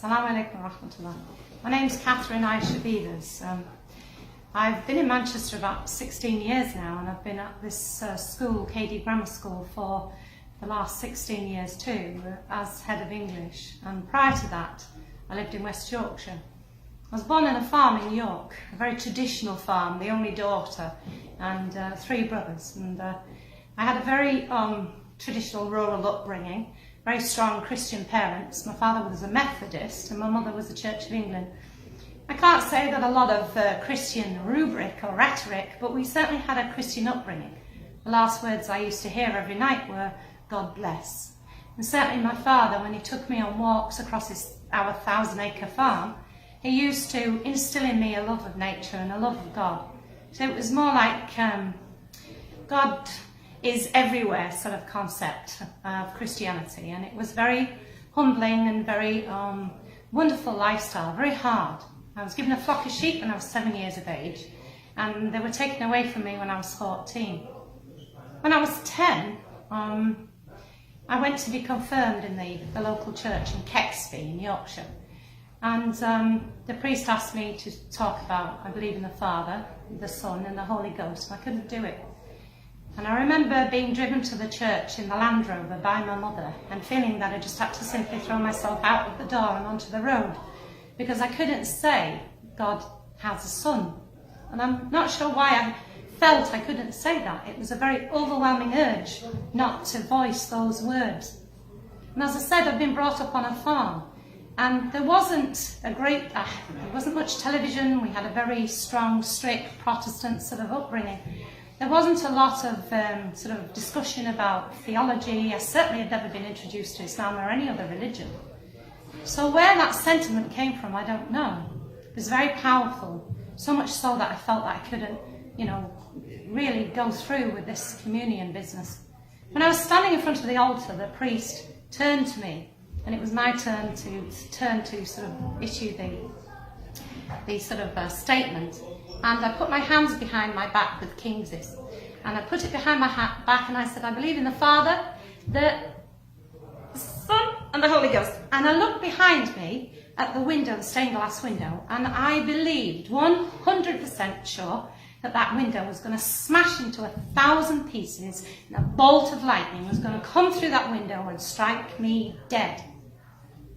Assalamu alaikum wa rahmatullah. My name's Catherine Aisha Beavers. I've been in Manchester about 16 years now, and I've been at this school, KD Grammar School, for the last 16 years too, as head of English. And prior to that, I lived in West Yorkshire. I was born on a farm in York, a very traditional farm, the only daughter, and 3 brothers. And I had a very traditional rural upbringing, very strong Christian parents. My father was a Methodist and my mother was the Church of England. I can't say that a lot of Christian rubric or rhetoric, but we certainly had a Christian upbringing. The last words I used to hear every night were, God bless. And certainly my father, when he took me on walks across our 1,000-acre farm, he used to instill in me a love of nature and a love of God. So it was more like God is everywhere sort of concept of Christianity, and it was very humbling and very wonderful lifestyle, very hard. I was given a flock of sheep when I was 7 years of age, and they were taken away from me when I was 14. When I was 10, I went to be confirmed in the local church in Kexby in Yorkshire, and the priest asked me to talk about, I believe in the Father, the Son and the Holy Ghost, and I couldn't do it. And I remember being driven to the church in the Land Rover by my mother and feeling that I just had to simply throw myself out of the door and onto the road, because I couldn't say God has a son. And I'm not sure why I felt I couldn't say that. It was a very overwhelming urge not to voice those words. And as I said, I've been brought up on a farm, and there wasn't much television. We had a very strong, strict Protestant sort of upbringing. There wasn't a lot of sort of discussion about theology. I certainly had never been introduced to Islam or any other religion. So where that sentiment came from, I don't know. It was very powerful, so much so that I felt that I couldn't, really go through with this communion business. When I was standing in front of the altar, the priest turned to me, and it was my turn to sort of issue the sort of statement. And I put my hands behind my back with Kingses, and I put it behind my back, and I said, I believe in the Father, the Son and the Holy Ghost. And I looked behind me at the window, the stained glass window, and I believed 100% sure that window was going to smash into 1,000 pieces, and a bolt of lightning was going to come through that window and strike me dead.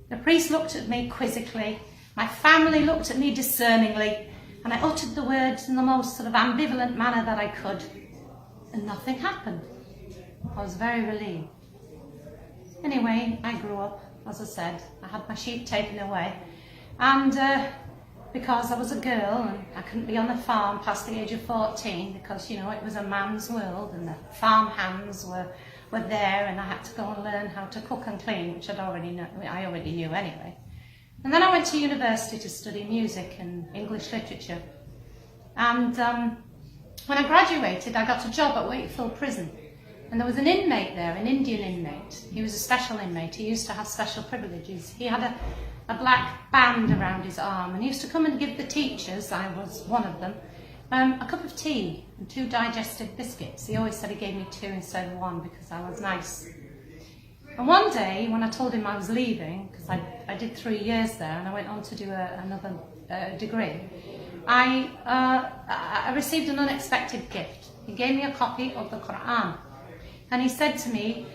The priest looked at me quizzically, my family looked at me discerningly, and I uttered the words in the most sort of ambivalent manner that I could, and nothing happened. I was very relieved. Anyway, I grew up, as I said. I had my sheep taken away, and because I was a girl and I couldn't be on the farm past the age of 14, because it was a man's world and the farm hands were there, and I had to go and learn how to cook and clean, which I already knew anyway. And then I went to university to study music and English literature. And when I graduated, I got a job at Wakefield Prison. And there was an inmate there, an Indian inmate. He was a special inmate. He used to have special privileges. He had a black band around his arm, and he used to come and give the teachers, I was one of them, a cup of tea and 2 digestive biscuits. He always said he gave me 2 instead of 1 because I was nice. And one day, when I told him I was leaving, because I did 3 years there and I went on to do another degree, I received an unexpected gift. He gave me a copy of the Quran, and he said to me,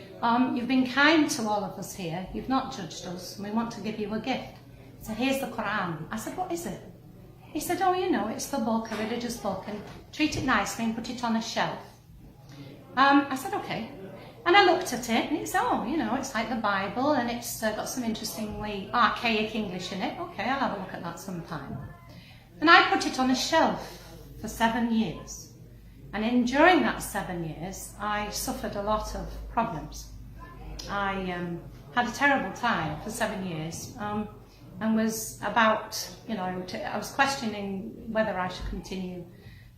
you've been kind to all of us here, you've not judged us, and we want to give you a gift. So here's the Quran. I said, what is it? He said, it's the book, a religious book, and treat it nicely and put it on a shelf. I said, okay. And I looked at it, and it's it's like the Bible, and it's got some interestingly archaic English in it. Okay, I'll have a look at that sometime. And I put it on a shelf for 7 years. And during that 7 years, I suffered a lot of problems. I had a terrible time for 7 years, and was about, I was questioning whether I should continue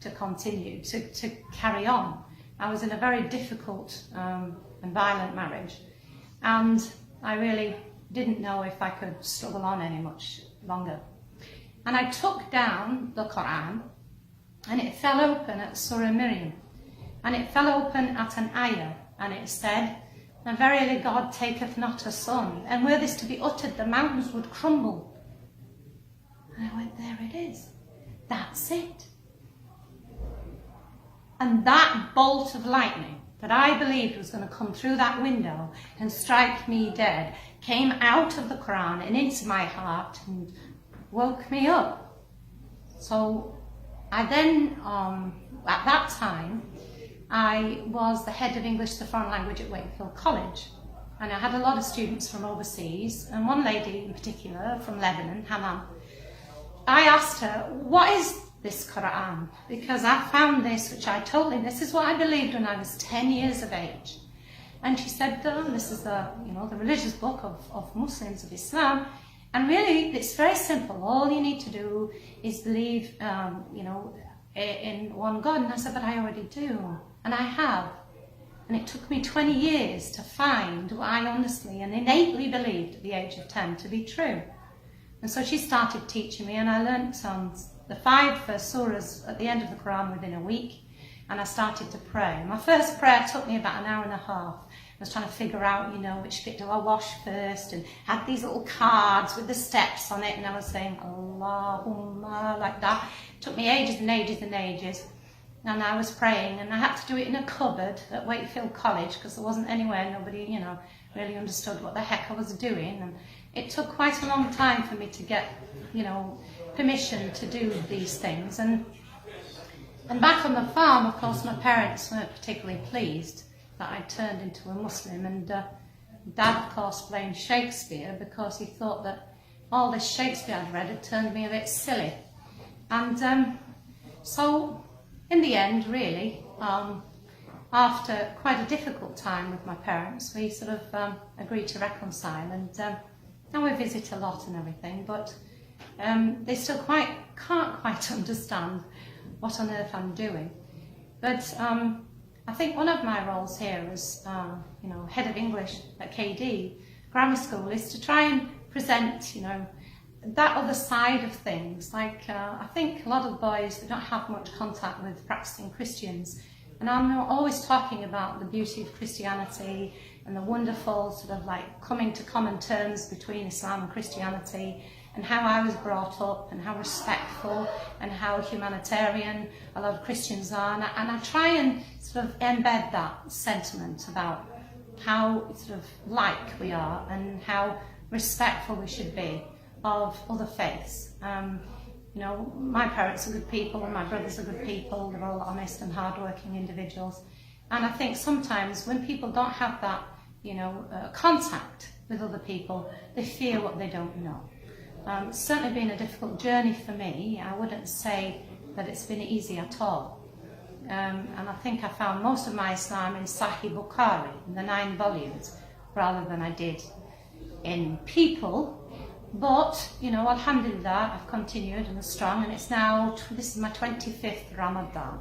to carry on. I was in a very difficult and violent marriage, and I really didn't know if I could struggle on any much longer. And I took down the Quran, and it fell open at Surah Miriam, and it fell open at an ayah, and it said, And verily God taketh not a son, and were this to be uttered, the mountains would crumble. And I went, there it is. That's it. And that bolt of lightning that I believed was going to come through that window and strike me dead came out of the Quran and into my heart and woke me up. So I then, at that time, I was the head of English as a foreign language at Wakefield College, and I had a lot of students from overseas, and one lady in particular from Lebanon, Hanan. I asked her, what is this Quran? Because I found this, this is what I believed when I was 10 years of age. And she said, this is the religious book of Muslims, of Islam, and really it's very simple. All you need to do is believe, in one God. And I said, but I already do. And I have. And it took me 20 years to find what I honestly and innately believed at the age of 10 to be true. And so she started teaching me, and I learnt the 5 first surahs at the end of the Quran within a week, and I started to pray. My first prayer took me about an hour and a half. I was trying to figure out, which bit do I wash first, and had these little cards with the steps on it, and I was saying, Allahumma, like that. It took me ages and ages and ages. And I was praying, and I had to do it in a cupboard at Wakefield College because there wasn't anywhere, nobody, really understood what the heck I was doing. And it took quite a long time for me to get, permission to do these things. And back on the farm, of course, my parents weren't particularly pleased that I turned into a Muslim. And Dad, of course, blamed Shakespeare because he thought that all this Shakespeare I'd read had turned me a bit silly. And so in the end, really, after quite a difficult time with my parents, we sort of agreed to reconcile, and now we visit a lot and everything, but they still can't quite understand what on earth I'm doing. But I think one of my roles here as head of English at KD Grammar School is to try and present, that other side of things. Like I think a lot of boys, they don't have much contact with practicing Christians, and I'm always talking about the beauty of Christianity and the wonderful sort of like coming to common terms between Islam and Christianity, and how I was brought up and how respectful and how humanitarian a lot of Christians are, and I try and sort of embed that sentiment about how sort of like we are and how respectful we should be of other faiths. My parents are good people and my brothers are good people. They're all honest and hard-working individuals. And I think sometimes when people don't have that, contact with other people, they fear what they don't know. It's certainly been a difficult journey for me. I wouldn't say that it's been easy at all. And I think I found most of my Islam in Sahih Bukhari, in the 9 volumes, rather than I did in people. But, alhamdulillah, I've continued and I'm strong, and this is my 25th Ramadan.